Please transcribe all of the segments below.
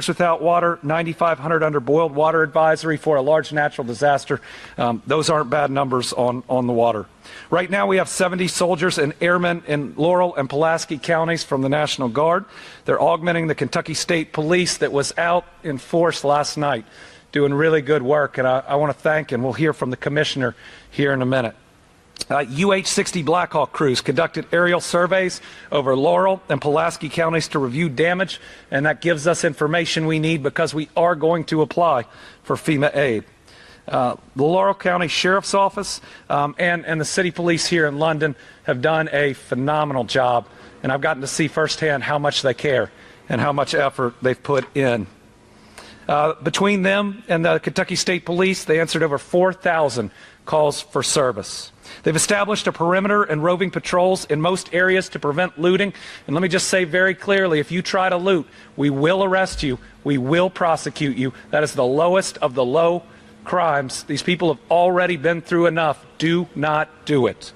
without water, 9,500 under boiled water advisory for a large natural disaster. Those aren't bad numbers on the water. Right now we have 70 soldiers and airmen in Laurel and Pulaski counties from the National Guard. They're augmenting the Kentucky State Police that was out in force last night, doing really good work, and I want to thank, and we'll hear from the commissioner here in a minute. UH-60 Blackhawk crews conducted aerial surveys over Laurel and Pulaski counties to review damage, and that gives us information we need because we are going to apply for FEMA aid. The Laurel County Sheriff's Office and the City Police here in London have done a phenomenal job, and I've gotten to see firsthand how much they care and how much effort they've put in. Between them and the Kentucky State Police, they answered over 4,000 calls for service. They've established a perimeter and roving patrols in most areas to prevent looting. And let me just say very clearly, if you try to loot, we will arrest you. We will prosecute you. That is the lowest of the low crimes. These people have already been through enough. Do not do it.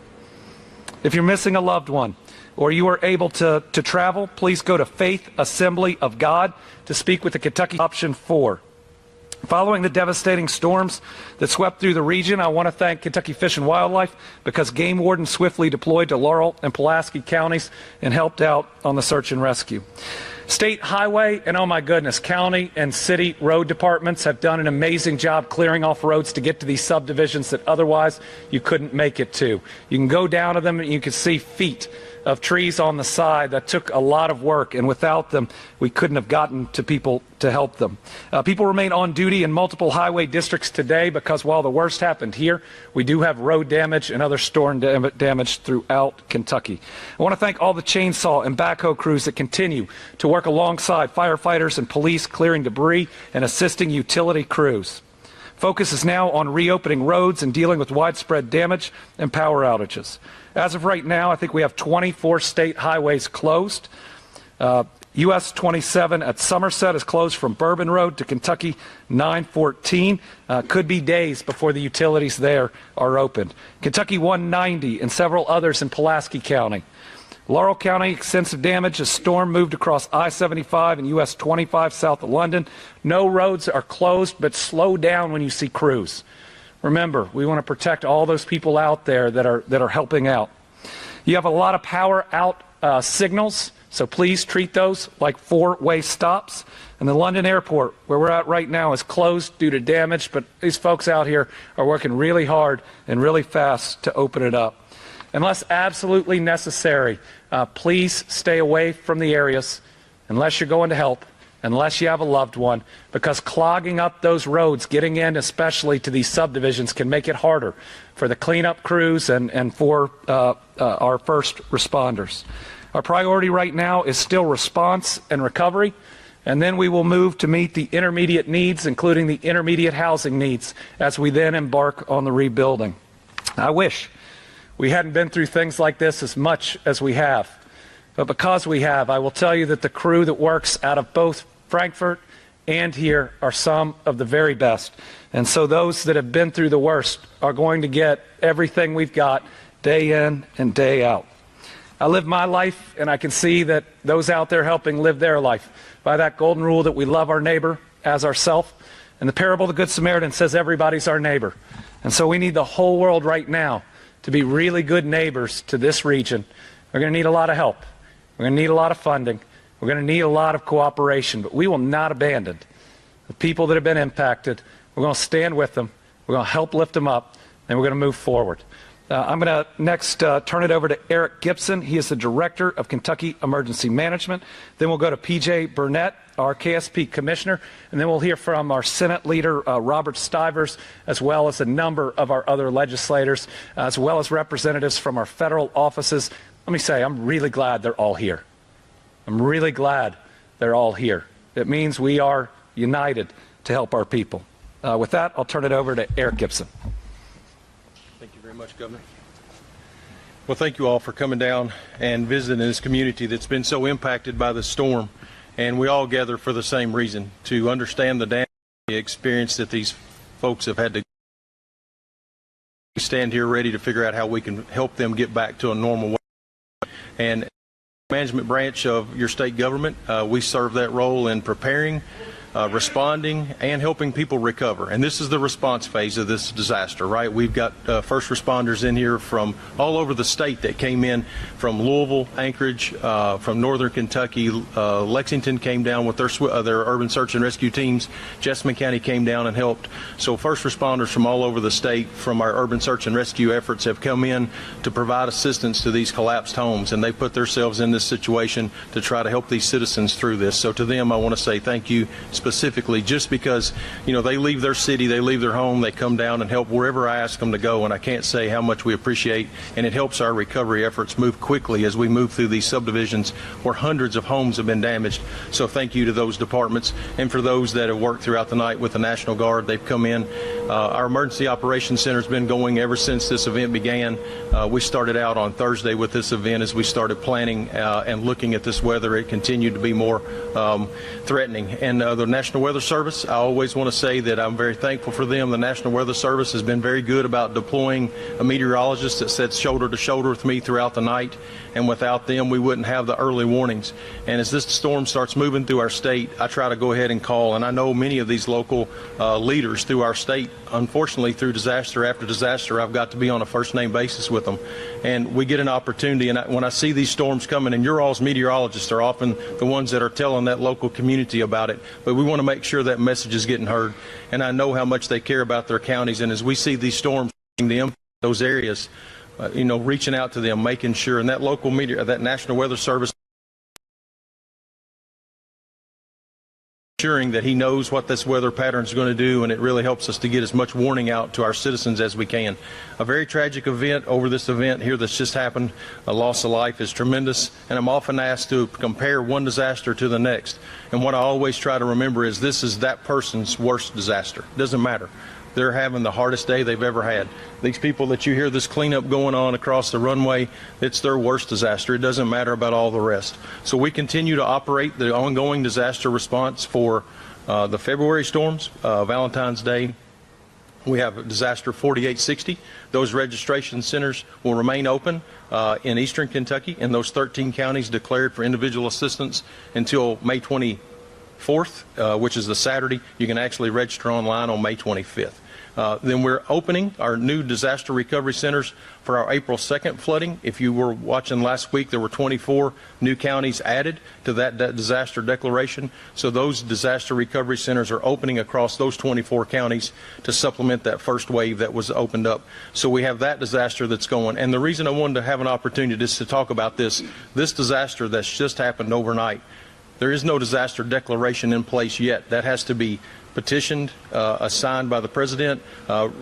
If you're missing a loved one or you are able to travel, please go to Faith Assembly of God to speak with the Kentucky Option 4. Following the devastating storms that swept through the region, I want to thank Kentucky Fish and Wildlife because game wardens swiftly deployed to Laurel and Pulaski counties and helped out on the search and rescue. State highway and, oh my goodness, county and city road departments have done an amazing job clearing off roads to get to these subdivisions that otherwise you couldn't make it to. You can go down to them and you can see feet of trees on the side. That took a lot of work, and without them we couldn't have gotten to people to help them. People remain on duty in multiple highway districts today because while the worst happened here, we do have road damage and other storm damage throughout Kentucky. I want to thank all the chainsaw and backhoe crews that continue to work alongside firefighters and police clearing debris and assisting utility crews. Focus is now on reopening roads and dealing with widespread damage and power outages. As of right now, I think we have 24 state highways closed. US 27 at Somerset is closed from Bourbon Road to Kentucky 914. Could be days before the utilities there are opened. Kentucky 190 and several others in Pulaski County. Laurel County, extensive damage. A storm moved across I-75 and US 25 south of London. No roads are closed, but slow down when you see crews. Remember, we want to protect all those people out there that are helping out. You have a lot of power out signals, so please treat those like four-way stops. And the London airport, where we're at right now, is closed due to damage, but these folks out here are working really hard and really fast to open it up. Unless absolutely necessary, please stay away from the areas unless you're going to help, unless you have a loved one, because clogging up those roads, getting in especially to these subdivisions, can make it harder for the cleanup crews and for our first responders. Our priority right now is still response and recovery, and then we will move to meet the intermediate needs, including the intermediate housing needs, as we then embark on the rebuilding. I wish we hadn't been through things like this as much as we have. But because we have, I will tell you that the crew that works out of both Frankfurt and here are some of the very best. And so those that have been through the worst are going to get everything we've got day in and day out. I live my life, and I can see that those out there helping live their life by that golden rule that we love our neighbor as ourselves. And the parable of the Good Samaritan says everybody's our neighbor. And so we need the whole world right now to be really good neighbors to this region. We're going to need a lot of help. We're going to need a lot of funding. We're going to need a lot of cooperation, but we will not abandon the people that have been impacted. We're going to stand with them. We're going to help lift them up, and we're going to move forward. I'm going to next turn it over to Eric Gibson. He is the Director of Kentucky Emergency Management. Then we'll go to P.J. Burnett, our KSP Commissioner, and then we'll hear from our Senate Leader, Robert Stivers, as well as a number of our other legislators, as well as representatives from our federal offices. Let me say, I'm really glad they're all here. I'm really glad they're all here. It means we are united to help our people. With that, I'll turn it over to Eric Gibson. Thank you very much, Governor. Well, thank you all for coming down and visiting this community that's been so impacted by the storm. And we all gather for the same reason, to understand the damage, the experience that these folks have had to stand here ready to figure out how we can help them get back to a normal way. And management branch of your state government. We serve that role in preparing, responding, and helping people recover. And this is the response phase of this disaster, right? We've got first responders in here from all over the state that came in from Louisville, Anchorage, from northern Kentucky. Lexington came down with their urban search and rescue teams. Jessamine County came down and helped. So first responders from all over the state from our urban search and rescue efforts have come in to provide assistance to these collapsed homes, and they put themselves in this situation to try to help these citizens through this. So to them, I want to say thank you specifically, just because, you know, they leave their city, they leave their home, they come down and help wherever I ask them to go, and I can't say how much we appreciate, and it helps our recovery efforts move quickly as we move through these subdivisions where hundreds of homes have been damaged. So thank you to those departments, and for those that have worked throughout the night with the National Guard. They've come in. Our Emergency Operations Center has been going ever since this event began. We started out on Thursday with this event as we started planning and looking at this weather. It continued to be more threatening. And the National Weather Service, I always want to say that I'm very thankful for them. The National Weather Service has been very good about deploying a meteorologist that sits shoulder to shoulder with me throughout the night, and without them we wouldn't have the early warnings. And as this storm starts moving through our state, I try to go ahead and call, and I know many of these local leaders through our state, unfortunately through disaster after disaster, I've got to be on a first name basis with them. And we get an opportunity, and when I see these storms coming, and your all's meteorologists are often the ones that are telling that local community about it, but we want to make sure that message is getting heard. And I know how much they care about their counties, and as we see these storms them those areas, you know, reaching out to them, making sure, and that local media, that National Weather Service, ensuring that he knows what this weather pattern is going to do, and it really helps us to get as much warning out to our citizens as we can. A very tragic event over this event here that's just happened. A loss of life is tremendous, and I'm often asked to compare one disaster to the next. And what I always try to remember is this is that person's worst disaster. It doesn't matter. They're having the hardest day they've ever had. These people that you hear this cleanup going on across the runway, it's their worst disaster. It doesn't matter about all the rest. So we continue to operate the ongoing disaster response for the February storms, Valentine's Day. We have disaster 4860. Those registration centers will remain open in eastern Kentucky in those 13 counties declared for individual assistance until May 24th, which is the Saturday. You can actually register online on May 25th. Then we're opening our new disaster recovery centers for our April 2nd flooding. If you were watching last week, there were 24 new counties added to that disaster declaration. So those disaster recovery centers are opening across those 24 counties to supplement that first wave that was opened up. So we have that disaster that's going. And the reason I wanted to have an opportunity is to talk about this disaster that's just happened overnight. There is no disaster declaration in place yet. That has to be petitioned, signed by the President,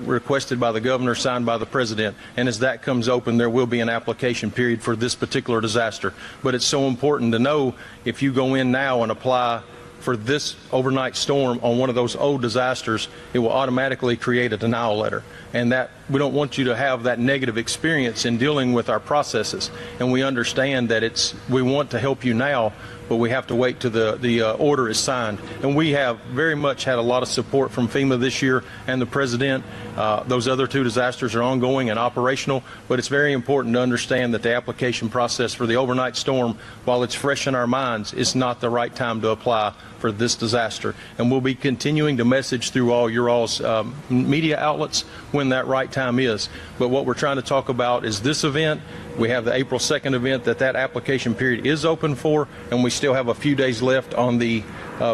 requested by the Governor, signed by the President. And as that comes open, there will be an application period for this particular disaster. But it's so important to know, if you go in now and apply for this overnight storm on one of those old disasters, it will automatically create a denial letter. And that we don't want you to have that negative experience in dealing with our processes. And we understand that we want to help you now, but we have to wait till the order is signed. And we have very much had a lot of support from FEMA this year and the President. Those other two disasters are ongoing and operational, but it's very important to understand that the application process for the overnight storm, while it's fresh in our minds, is not the right time to apply for this disaster. And we'll be continuing to message through all your all's media outlets when that right time is. But what we're trying to talk about is this event. We have the April 2nd event that application period is open for, and we still have a few days left on the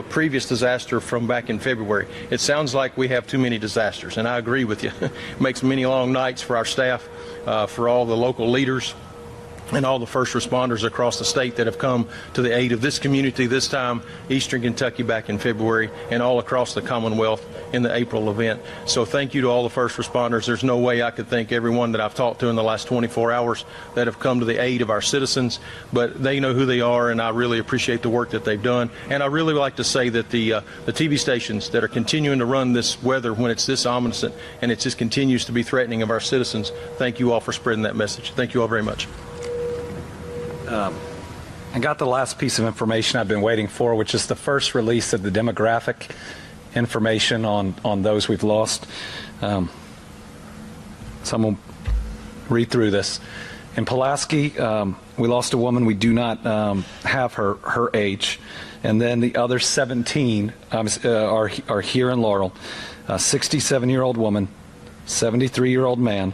previous disaster from back in February. It sounds like we have too many disasters, and I agree with you. It makes many long nights for our staff, for all the local leaders, and all the first responders across the state that have come to the aid of this community this time, Eastern Kentucky back in February, and all across the Commonwealth in the April event. So thank you to all the first responders. There's no way I could thank everyone that I've talked to in the last 24 hours that have come to the aid of our citizens, but they know who they are, and I really appreciate the work that they've done. And I really like to say that the TV stations that are continuing to run this weather when it's this ominous and it just continues to be threatening of our citizens, thank you all for spreading that message. Thank you all very much. I got the last piece of information I've been waiting for, which is the first release of the demographic information on those we've lost. So I'm going to read through this. In Pulaski, we lost a woman. We do not have her age. And then the other 17 are here in Laurel. A 67-year-old woman, 73-year-old man,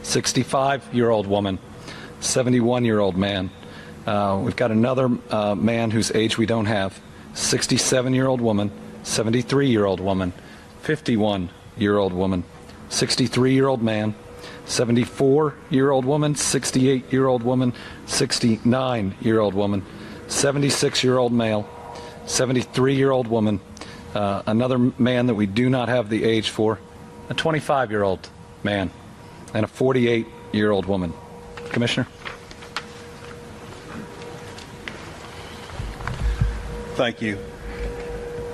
65-year-old woman, 71-year-old man. We've got another man whose age we don't have, 67-year-old woman, 73-year-old woman, 51-year-old woman, 63-year-old man, 74-year-old woman, 68-year-old woman, 69-year-old woman, 76-year-old male, 73-year-old woman, another man that we do not have the age for, a 25-year-old man, and a 48-year-old woman. Commissioner? Thank you.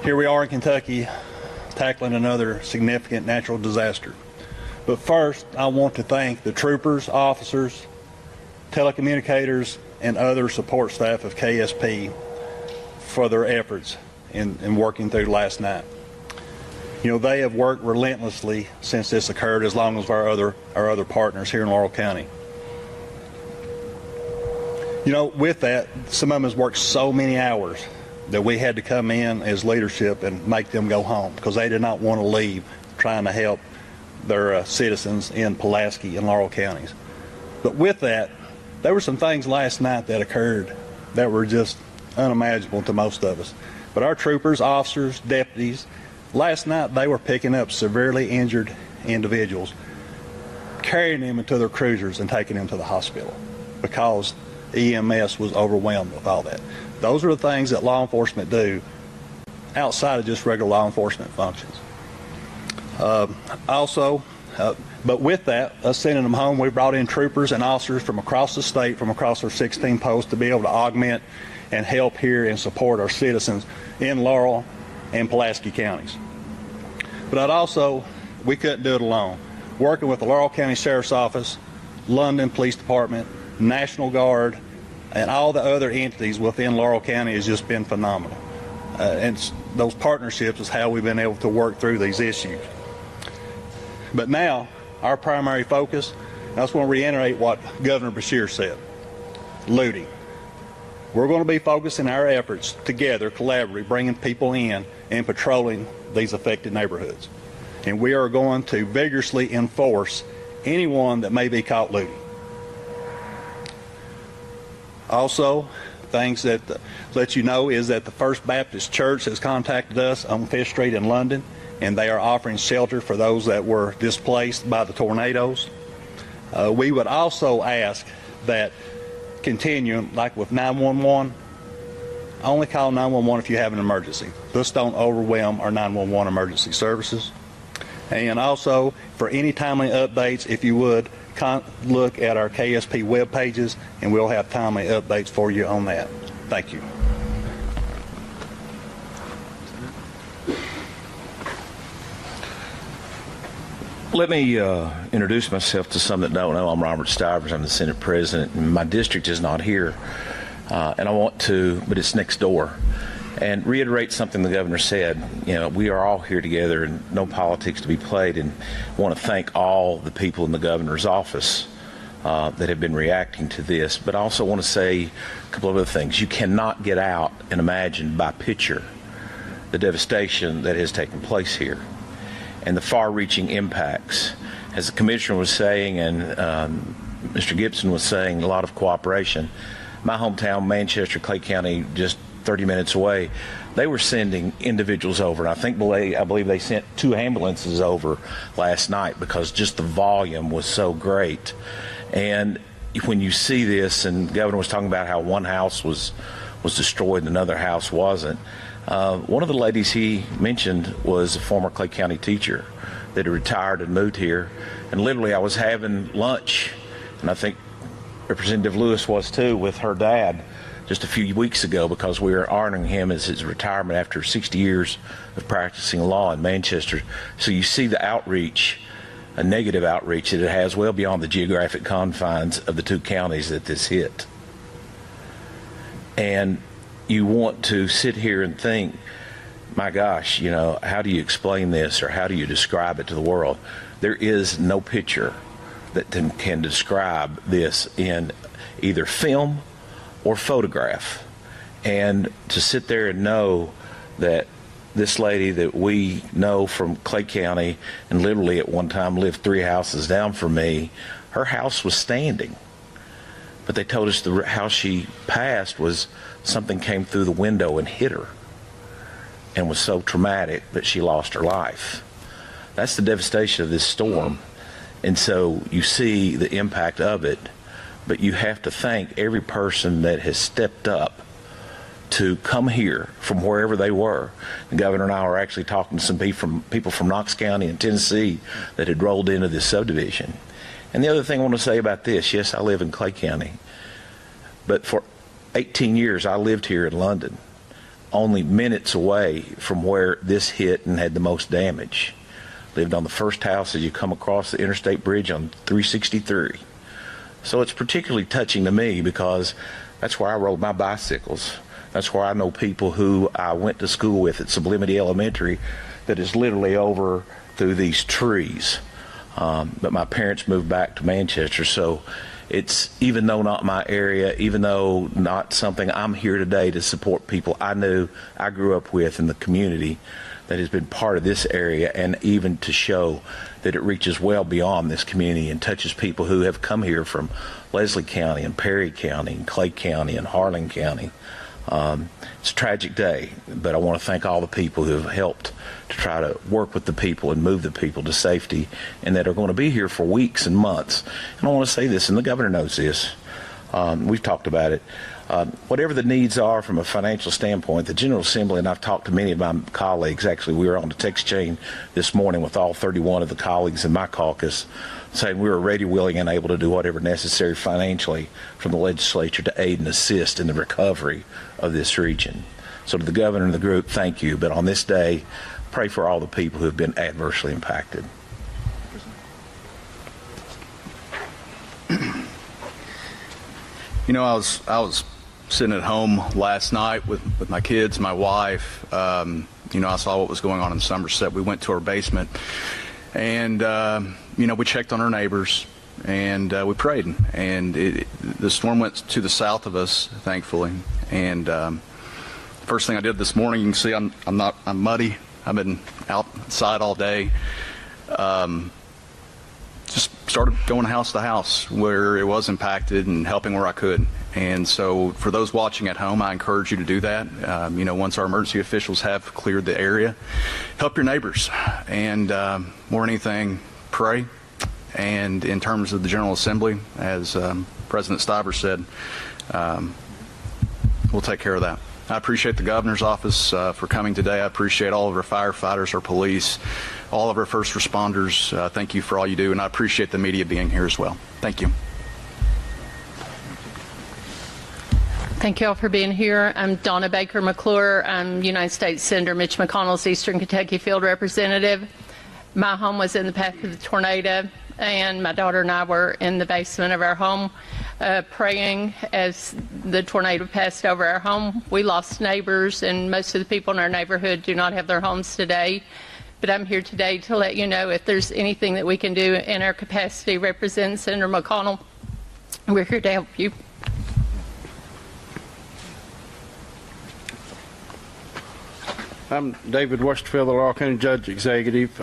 Here we are in Kentucky tackling another significant natural disaster. But first, I want to thank the troopers, officers, telecommunicators, and other support staff of KSP for their efforts in working through last night. You know, they have worked relentlessly since this occurred, as long as our other partners here in Laurel County. You know, with that, some of them has worked so many hours that we had to come in as leadership and make them go home because they did not want to leave trying to help their citizens in Pulaski and Laurel counties. But with that, there were some things last night that occurred that were just unimaginable to most of us. But our troopers, officers, deputies, last night they were picking up severely injured individuals, carrying them into their cruisers and taking them to the hospital because EMS was overwhelmed with all that. Those are the things that law enforcement do outside of just regular law enforcement functions. But with that, us sending them home, we brought in troopers and officers from across the state, from across our 16 posts, to be able to augment and help here and support our citizens in Laurel and Pulaski counties. But we couldn't do it alone. Working with the Laurel County Sheriff's Office, London Police Department, National Guard, and all the other entities within Laurel County has just been phenomenal. And those partnerships is how we've been able to work through these issues. But now, our primary focus, I just want to reiterate what Governor Beshear said, looting. We're going to be focusing our efforts together, collaboratively, bringing people in and patrolling these affected neighborhoods. And we are going to vigorously enforce anyone that may be caught looting. Also, things that let you know is that the First Baptist Church has contacted us on 5th Street in London, and they are offering shelter for those that were displaced by the tornadoes. We would also ask that continue, like with 911, only call 911 if you have an emergency. Just don't overwhelm our 911 emergency services. And also, for any timely updates, if you would, look at our KSP web pages, and we'll have timely updates for you on that. Thank you. Let me introduce myself to some that don't know. I'm Robert Stivers. I'm the Senate President, and my district is not here. And I want to, but it's next door, and reiterate something the governor said. You know, we are all here together and no politics to be played, and I want to thank all the people in the governor's office that have been reacting to this. But I also want to say a couple of other things. You cannot get out and imagine by picture the devastation that has taken place here and the far-reaching impacts. As the commissioner was saying, and Mr. Gibson was saying, a lot of cooperation. My hometown, Manchester, Clay County, just 30 minutes away, they were sending individuals over. And I believe they sent 2 ambulances over last night because just the volume was so great. And when you see this, and the governor was talking about how one house was destroyed and another house wasn't, one of the ladies he mentioned was a former Clay County teacher that had retired and moved here. And literally I was having lunch, and I think Representative Lewis was too, with her dad just a few weeks ago, because we were honoring him as his retirement after 60 years of practicing law in Manchester. So you see the outreach, a negative outreach that it has well beyond the geographic confines of the 2 counties that this hit. And you want to sit here and think, my gosh, you know, how do you explain this, or how do you describe it to the world? There is no picture that can describe this in either film or photograph. And to sit there and know that this lady that we know from Clay County and literally at one time lived 3 houses down from me, her house was standing. But they told us how she passed was something came through the window and hit her and was so traumatic that she lost her life. That's the devastation of this storm. And so you see the impact of it, but you have to thank every person that has stepped up to come here from wherever they were. The governor and I were actually talking to some people from Knox County and Tennessee that had rolled into this subdivision. And the other thing I want to say about this, yes, I live in Clay County, but for 18 years I lived here in London, only minutes away from where this hit and had the most damage. Lived on the first house as you come across the interstate bridge on 363. So it's particularly touching to me because that's where I rode my bicycles. That's where I know people who I went to school with at Sublimity Elementary that is literally over through these trees. But my parents moved back to Manchester, so it's, even though not my area, even though not something, I'm here today to support people I knew, I grew up with in the community that has been part of this area, and even to show that it reaches well beyond this community and touches people who have come here from Leslie County and Perry County and Clay County and Harlan County. It's a tragic day, but I want to thank all the people who have helped to try to work with the people and move the people to safety, and that are going to be here for weeks and months. And I want to say this, and the governor knows this. We've talked about it. Whatever the needs are from a financial standpoint, the General Assembly, and I've talked to many of my colleagues, actually we were on the text chain this morning with all 31 of the colleagues in my caucus, saying we were ready, willing, and able to do whatever necessary financially from the legislature to aid and assist in the recovery of this region. So to the governor and the group, thank you. But on this day, pray for all the people who have been adversely impacted. You know, I was sitting at home last night with my kids, my wife. You know, I saw what was going on in Somerset. We went to our basement, and you know, we checked on our neighbors, and we prayed. And the storm went to the south of us, thankfully. And first thing I did this morning, you can see I'm muddy. I've been outside all day. Just started going house to house where it was impacted and helping where I could. And so for those watching at home, I encourage you to do that. You know, once our emergency officials have cleared the area, help your neighbors. And more than anything, pray. And in terms of the General Assembly, as President Stiver said, we'll take care of that. I appreciate the governor's office for coming today. I appreciate all of our firefighters, our police, all of our first responders. Thank you for all you do, and I appreciate the media being here as well. Thank you. Thank you all for being here. I'm Donna Baker McClure. I'm United States Senator Mitch McConnell's Eastern Kentucky field representative. My home was in the path of the tornado, and my daughter and I were in the basement of our home praying as the tornado passed over our home. We lost neighbors, and most of the people in our neighborhood do not have their homes today. But I'm here today to let you know if there's anything that we can do in our capacity, representing Senator McConnell, we're here to help you. I'm David Westerfield, the Laurel County Judge Executive.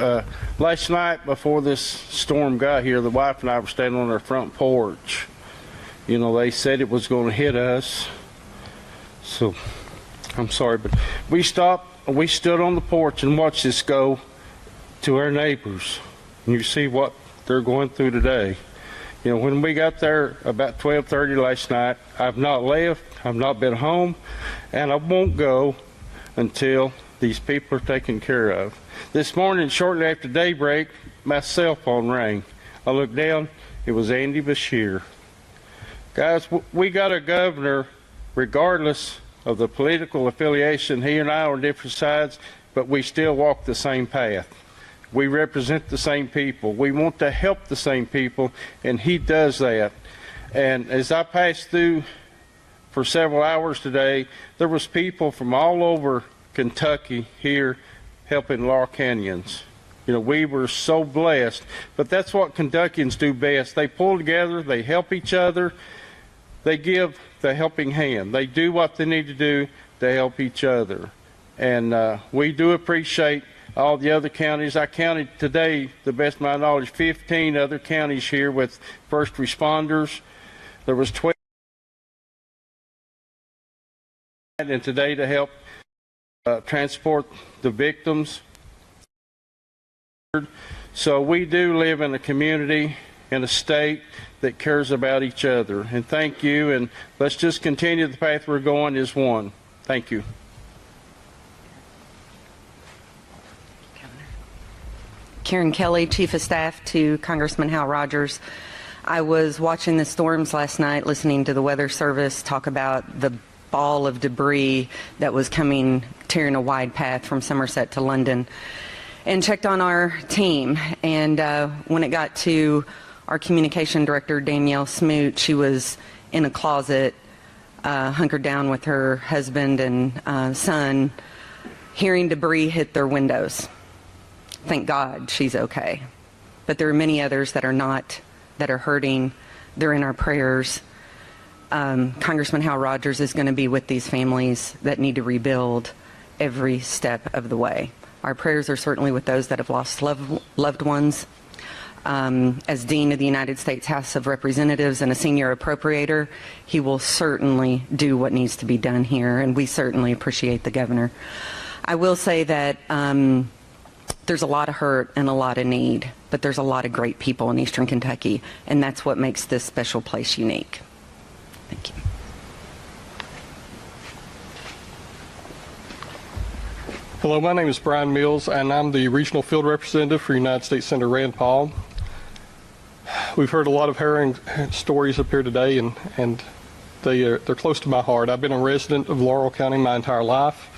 Last night before this storm got here, the wife and I were standing on our front porch. You know, they said it was going to hit us. So, I'm sorry, but we stopped, we stood on the porch and watched this go to our neighbors. And you see what they're going through today. You know, when we got there about 12:30 last night, I've not left, I've not been home, and I won't go until these people are taken care of. This morning, shortly after daybreak, my cell phone rang. I looked down, it was Andy Beshear. Guys, we got a governor, regardless of the political affiliation, he and I are on different sides, but we still walk the same path. We represent the same people. We want to help the same people, and he does that. And as I passed through for several hours today, there was people from all over Kentucky here helping Laurel Canyons. You know, we were so blessed. But that's what Kentuckians do best. They pull together, they help each other, they give the helping hand. They do what they need to do to help each other. And we do appreciate all the other counties. I counted today, to the best of my knowledge, 15 other counties here with first responders. There was 12 and today to help transport the victims. So we do live in a community, in a state that cares about each other. And thank you, and let's just continue the path we're going as one. Thank you. Karen Kelly, Chief of Staff to Congressman Hal Rogers. I was watching the storms last night, listening to the Weather Service talk about the ball of debris that was coming, tearing a wide path from Somerset to London, and checked on our team. And when it got to our communication director, Danielle Smoot, she was in a closet, hunkered down with her husband and son, hearing debris hit their windows. Thank God she's okay. But there are many others that are not, that are hurting. They're in our prayers. Congressman Hal Rogers is going to be with these families that need to rebuild every step of the way. Our prayers are certainly with those that have lost loved ones. As Dean of the United States House of Representatives and a senior appropriator, he will certainly do what needs to be done here, and we certainly appreciate the governor. I will say that there's a lot of hurt and a lot of need, but there's a lot of great people in Eastern Kentucky, and that's what makes this special place unique. Thank you. Hello, my name is Brian Mills, and I'm the Regional Field Representative for United States Senator Rand Paul. We've heard a lot of harrowing stories up here today, and they're close to my heart. I've been a resident of Laurel County my entire life.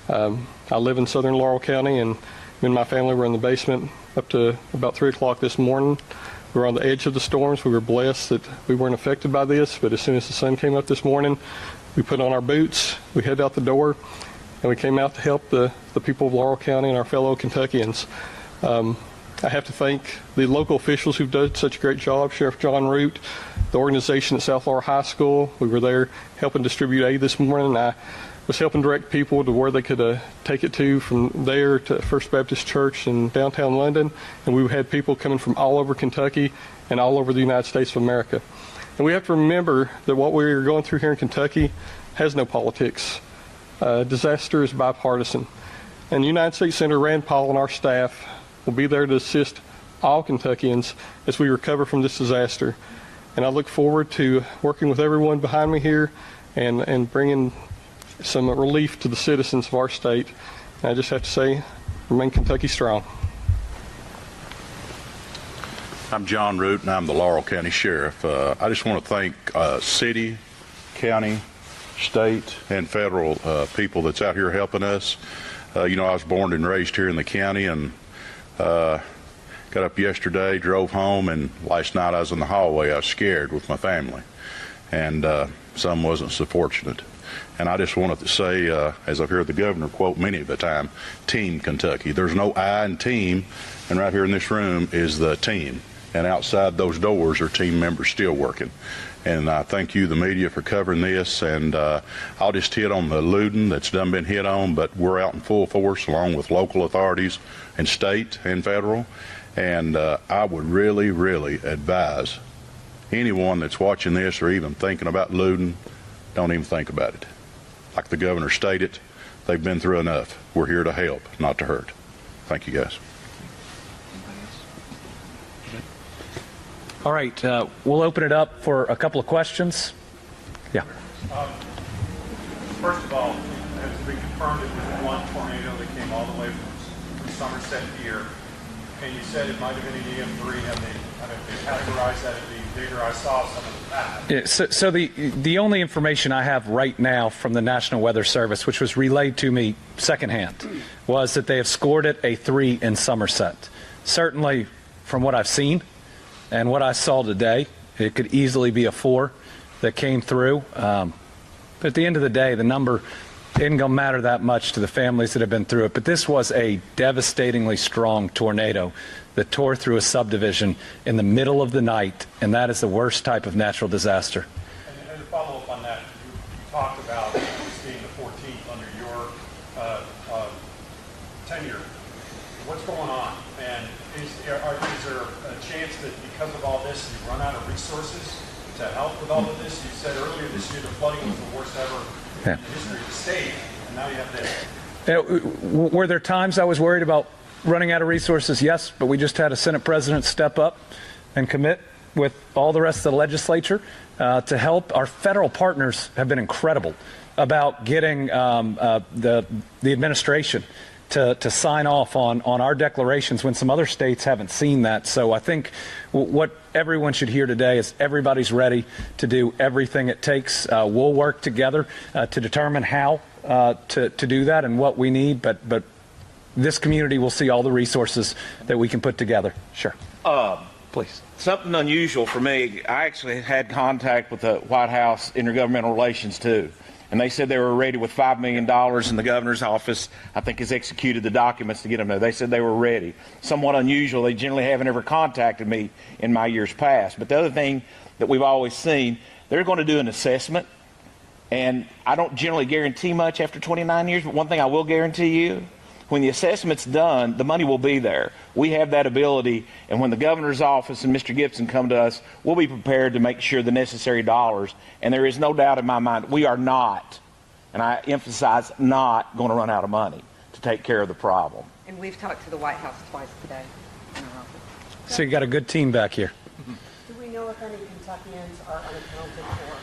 I live in southern Laurel County, and me and my family were in the basement up to about 3 o'clock this morning. We were on the edge of the storms. We were blessed that we weren't affected by this, but as soon as the sun came up this morning, we put on our boots, we headed out the door, and we came out to help the people of Laurel County and our fellow Kentuckians. I have to thank the local officials who've done such a great job, Sheriff John Root, the organization at South Laurel High School. We were there helping distribute aid this morning. I was helping direct people to where they could take it to from there to First Baptist Church in downtown London. And we had people coming from all over Kentucky and all over the United States of America. And we have to remember that what we're going through here in Kentucky has no politics. Disaster is bipartisan. And United States Senator Rand Paul and our staff will be there to assist all Kentuckians as we recover from this disaster. And I look forward to working with everyone behind me here and bringing some relief to the citizens of our state. And I just have to say, remain Kentucky strong. I'm John Root, and I'm the Laurel County Sheriff. I just want to thank city, county, state, and federal people that's out here helping us. You know, I was born and raised here in the county, and got up yesterday, drove home, and last night I was in the hallway. I was scared with my family, and some wasn't so fortunate. And I just wanted to say, as I've heard the governor quote many of the time, Team Kentucky. There's no I in team, and right here in this room is the team. And outside those doors are team members still working. And I thank you, the media, for covering this. And I'll just hit on the looting that's done been hit on, but we're out in full force along with local authorities and state and federal. And I would really, really advise anyone that's watching this or even thinking about looting, don't even think about it. Like the governor stated, they've been through enough. We're here to help, not to hurt. Thank you, guys. All right, we'll open it up for a couple of questions. Yeah. First of all, it has to be confirmed it was one tornado that came all the way from Somerset here, and you said it might have been an EM3. Have they categorized that as being bigger? I saw some of that. Yeah, so the only information I have right now from the National Weather Service, which was relayed to me secondhand, was that they have scored it a 3 in Somerset. Certainly, from what I've seen and what I saw today, it could easily be a 4 that came through. But at the end of the day, the number isn't going to matter that much to the families that have been through it, but this was a devastatingly strong tornado that tore through a subdivision in the middle of the night, and that is the worst type of natural disaster. And to follow up on that, you talked about this being the 14th under your tenure. What's going on? And is there a chance that because of all this, you run out of resources to help with all of this? You said earlier this year the flooding was the worst ever in the history of the state, and now you have this. Were there times I was worried about running out of resources? Yes, but we just had a Senate president step up and commit with all the rest of the legislature to help. Our federal partners have been incredible about getting the administration to sign off on our declarations when some other states haven't seen that. So I think what everyone should hear today is everybody's ready to do everything it takes. We'll work together to determine how to do that and what we need, but this community will see all the resources that we can put together. Sure. Please. Something unusual for me, I actually had contact with the White House Intergovernmental Relations too. And they said they were ready with $5 million, and the governor's office, I think, has executed the documents to get them there. They said they were ready. Somewhat unusual. They generally haven't ever contacted me in my years past. But the other thing that we've always seen, they're going to do an assessment. And I don't generally guarantee much after 29 years, but one thing I will guarantee you, when the assessment's done, the money will be there. We have that ability, and when the governor's office and Mr. Gibson come to us, we'll be prepared to make sure the necessary dollars, and there is no doubt in my mind, we are not, and I emphasize not, going to run out of money to take care of the problem. And we've talked to the White House twice today. So you got a good team back here. Do we know if any Kentuckians are unaccounted for?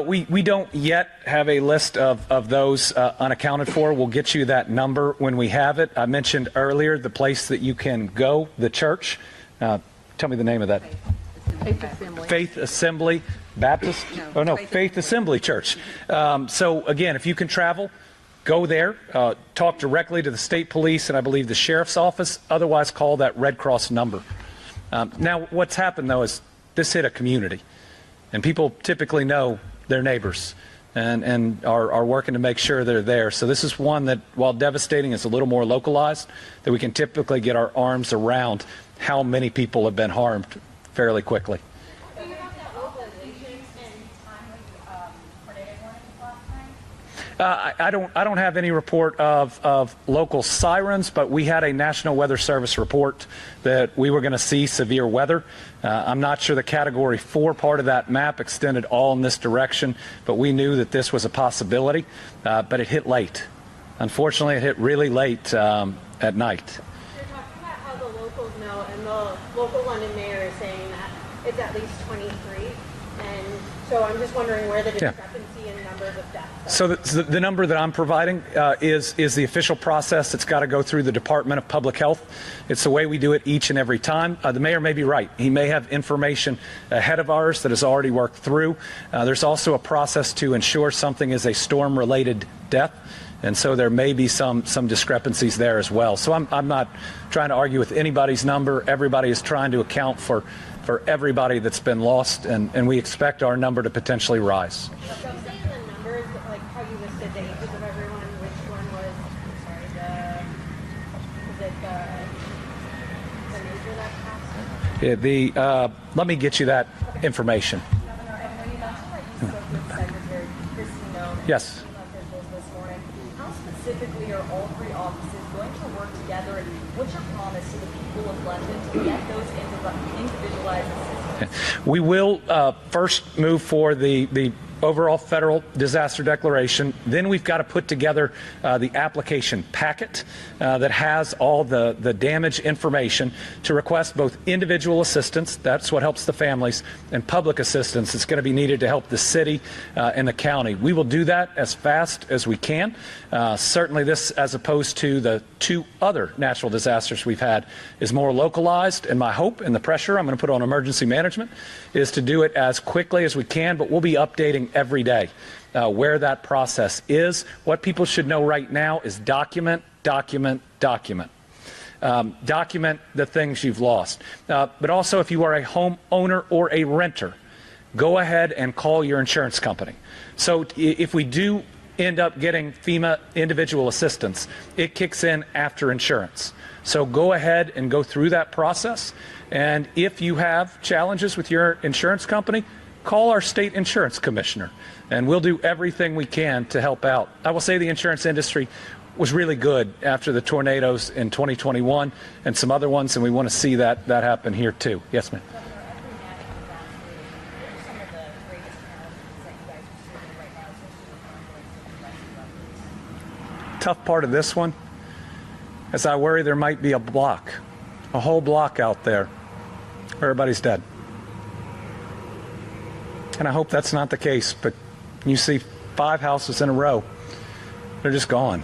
We don't yet have a list of those unaccounted for. We'll get you that number when we have it. I mentioned earlier the place that you can go, the church. Tell me the name of that. Faith Assembly. Faith Assembly Baptist? Faith Assembly Church. So again, if you can travel, go there, talk directly to the state police and I believe the sheriff's office. Otherwise, call that Red Cross number. Now, what's happened, though, is this hit a community. And people typically know their neighbors and are working to make sure they're there. So this is one that, while devastating, is a little more localized, that we can typically get our arms around how many people have been harmed fairly quickly. I don't have any report of local sirens, but we had a National Weather Service report that we were going to see severe weather. I'm not sure the Category 4 part of that map extended all in this direction, but we knew that this was a possibility, but it hit late. Unfortunately, it hit really late at night. You're talking about how the locals know, and the local London mayor is saying that it's at least 23, and so I'm just wondering where the discrepancy in numbers of deaths. So the number that I'm providing is the official process. It's got to go through the Department of Public Health. It's the way we do it each and every time. The mayor may be right. He may have information ahead of ours that is already worked through. There's also a process to ensure something is a storm-related death. And so there may be some discrepancies there as well. So I'm not trying to argue with anybody's number. Everybody is trying to account for everybody that's been lost, and we expect our number to potentially rise. So saying the numbers, like how you listed the ages of everyone, which one was, the major that passed? Let me get you that information. Governor, I know you mentioned that you spoke with Secretary Christine Yes. this morning. How specifically are all three offices going to work together, and what's your promise to the people of London to get those individualized assistance? We will first move for the overall federal disaster declaration. Then we've got to put together the application packet that has all the damage information to request both individual assistance, that's what helps the families, and public assistance that's going to be needed to help the city and the county. We will do that as fast as we can. Certainly this, as opposed to the two other natural disasters we've had, is more localized, and my hope and the pressure I'm going to put on emergency management is to do it as quickly as we can, but we'll be updating every day where that process is. What people should know right now is document. Document the things you've lost. But also, if you are a homeowner or a renter, go ahead and call your insurance company. So if we do end up getting FEMA individual assistance, it kicks in after insurance. So go ahead and go through that process. And if you have challenges with your insurance company, call our state insurance commissioner, and we'll do everything we can to help out. I will say the insurance industry was really good after the tornadoes in 2021 and some other ones, and we want to see that happen here too. Yes, ma'am. Tough part of this one is I worry there might be a whole block out there where everybody's dead. And I hope that's not the case, but you see 5 houses in a row, they're just gone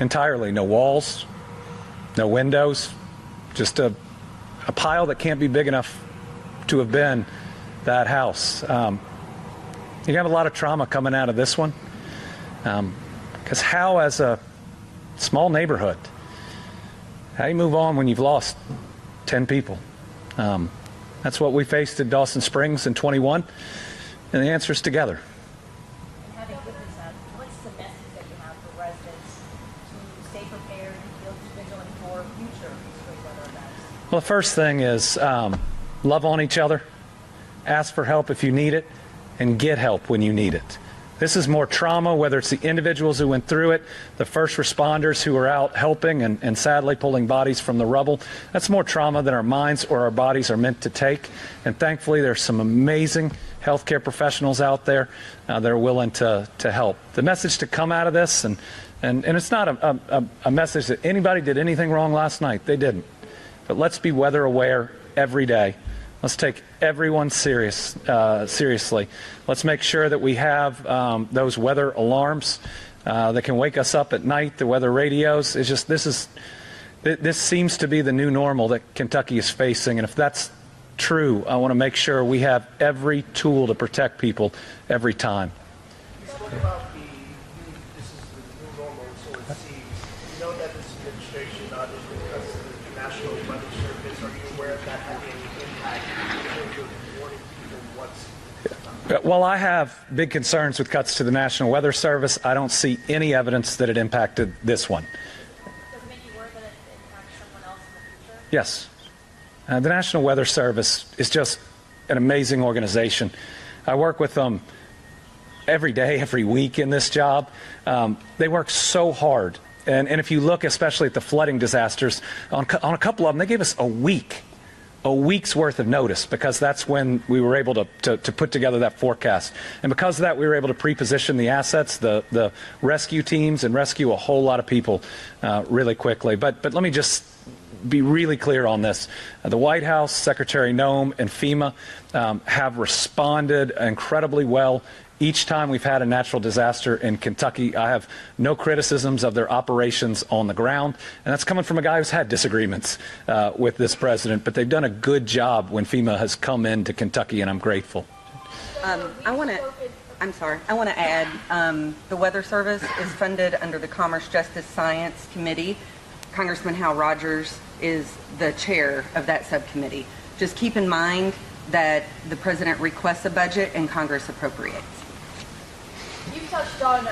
entirely. No walls, no windows, just a pile that can't be big enough to have been that house. You have a lot of trauma coming out of this one, because how, as a small neighborhood, how do you move on when you've lost 10 people? That's what we faced in Dawson Springs in 21, and the answer is together. And having witnessed that, what's the message that you have for residents to stay prepared and be vigilant for future extreme weather events? Well, the first thing is love on each other, ask for help if you need it, and get help when you need it. This is more trauma, whether it's the individuals who went through it, the first responders who are out helping and sadly pulling bodies from the rubble. That's more trauma than our minds or our bodies are meant to take. And thankfully, there's some amazing healthcare professionals out there that are willing to help. The message to come out of this, and it's not a message that anybody did anything wrong last night. They didn't. But let's be weather aware every day. Let's take everyone seriously. Let's make sure that we have those weather alarms that can wake us up at night. The weather radios. It's just this seems to be the new normal that Kentucky is facing, and if that's true, I want to make sure we have every tool to protect people every time. You spoke about this is the new normal, so it seems. You know that this administration is because of the National Weather Service. Are you aware of that having any impact in terms of warning people what's? While I have big concerns with cuts to the National Weather Service, I don't see any evidence that it impacted this one. Does it make you worry that it impacts someone else in the future? Yes. The National Weather Service is just an amazing organization. I work with them every day, every week in this job. They work so hard. And if you look especially at the flooding disasters, on a couple of them, they gave us a week's worth of notice, because that's when we were able to put together that forecast. And because of that, we were able to pre-position the assets, the rescue teams, and rescue a whole lot of people really quickly. But let me just be really clear on this. The White House, Secretary Noem, and FEMA have responded incredibly well each time we've had a natural disaster in Kentucky. I have no criticisms of their operations on the ground, and that's coming from a guy who's had disagreements with this president, but they've done a good job when FEMA has come into Kentucky, and I'm grateful. I want to add, the Weather Service is funded under the Commerce, Justice, Science Committee. Congressman Hal Rogers is the chair of that subcommittee. Just keep in mind that the president requests a budget and Congress appropriates. You've touched on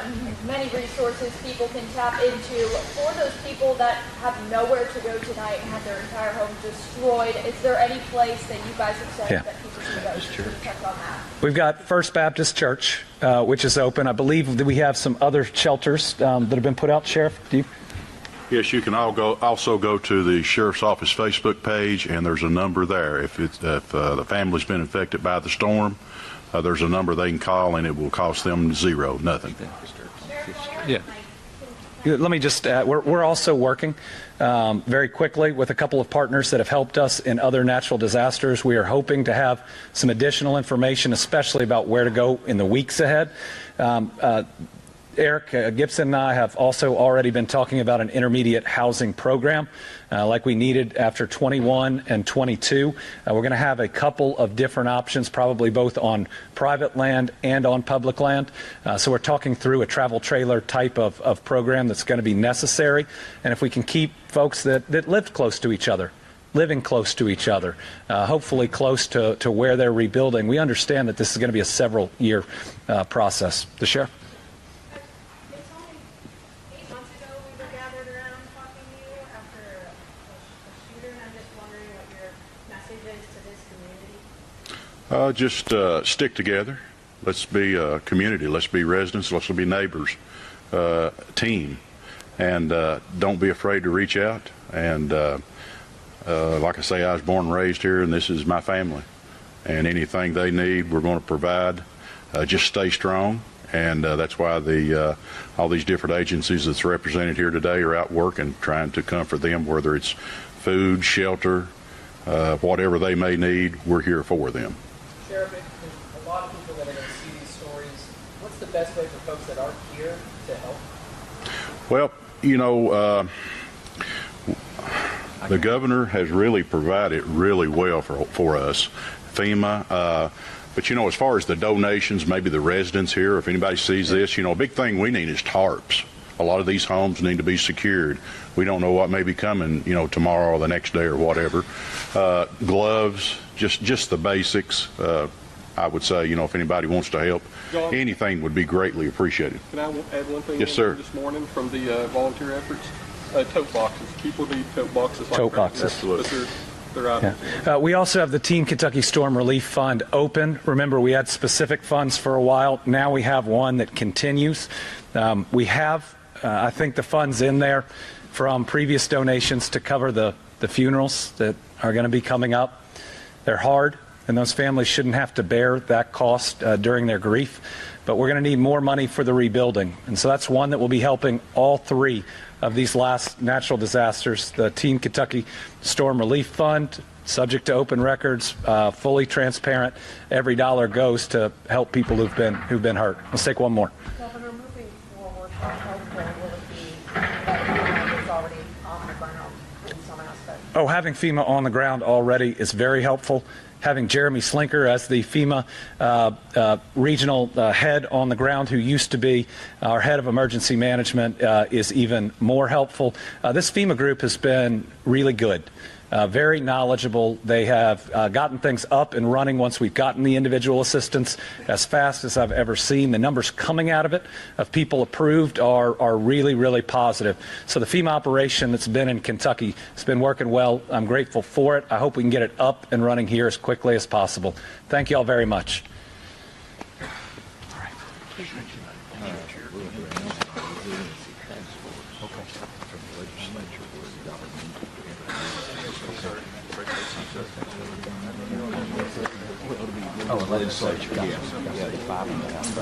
many resources people can tap into. For those people that have nowhere to go tonight and have their entire home destroyed, is there any place that you guys have said that people should go to? Check on that. We've got First Baptist Church, which is open. I believe that we have some other shelters that have been put out. Sheriff, do you? Yes, you can also go to the Sheriff's Office Facebook page, and there's a number there. If the family's been infected by the storm, there's a number they can call, and it will cost them zero, nothing. Yeah. Let me just add, we're also working very quickly with a couple of partners that have helped us in other natural disasters. We are hoping to have some additional information, especially about where to go in the weeks ahead. Eric Gibson and I have also already been talking about an intermediate housing program like we needed after 21 and 22. We're going to have a couple of different options, probably both on private land and on public land. So we're talking through a travel trailer type of program that's going to be necessary. And if we can keep folks that live close to each other, living close to each other, hopefully close to where they're rebuilding, we understand that this is going to be a several-year process. The Sheriff? Just stick together. Let's be a community. Let's be residents. Let's be neighbors. Team. And don't be afraid to reach out. And like I say, I was born and raised here, and this is my family. And anything they need, we're going to provide. Just stay strong. And that's why all these different agencies that's represented here today are out working, trying to comfort them, whether it's food, shelter, whatever they may need, we're here for them. Sheriff, there's a lot of people that are going to see these stories. What's the best way for folks that aren't here to help? Well, the governor has really provided really well for us. FEMA, but as far as the donations, maybe the residents here, if anybody sees this, a big thing we need is tarps. A lot of these homes need to be secured. We don't know what may be coming, tomorrow or the next day or whatever. Gloves, just the basics. I would say, if anybody wants to help, John, anything would be greatly appreciated. Can I add one thing? Yes, sir. This morning from the volunteer efforts, tote boxes. People need tote boxes. Tote boxes. Absolutely. They're out. Yeah. We also have the Team Kentucky Storm Relief Fund open. Remember, we had specific funds for a while. Now we have one that continues. We have, I think, the funds in there from previous donations to cover the funerals that are going to be coming up. They're hard, and those families shouldn't have to bear that cost during their grief. But we're going to need more money for the rebuilding. And so that's one that will be helping all three of these last natural disasters. The Team Kentucky Storm Relief Fund, subject to open records, fully transparent. Every dollar goes to help people who've been hurt. Let's take one more. Governor, moving forward, how helpful will it be that FEMA is already on the ground in some aspect? Oh, having FEMA on the ground already is very helpful. Having Jeremy Slinker as the FEMA regional head on the ground, who used to be our head of emergency management, is even more helpful. This FEMA group has been really good, very knowledgeable. They have gotten things up and running once we've gotten the individual assistance as fast as I've ever seen. The numbers coming out of it, of people approved, are really, really positive. So the FEMA operation that's been in Kentucky has been working well. I'm grateful for it. I hope we can get it up and running here as quickly as possible. Thank you all very much. Oh, legislature, yeah, the 5.5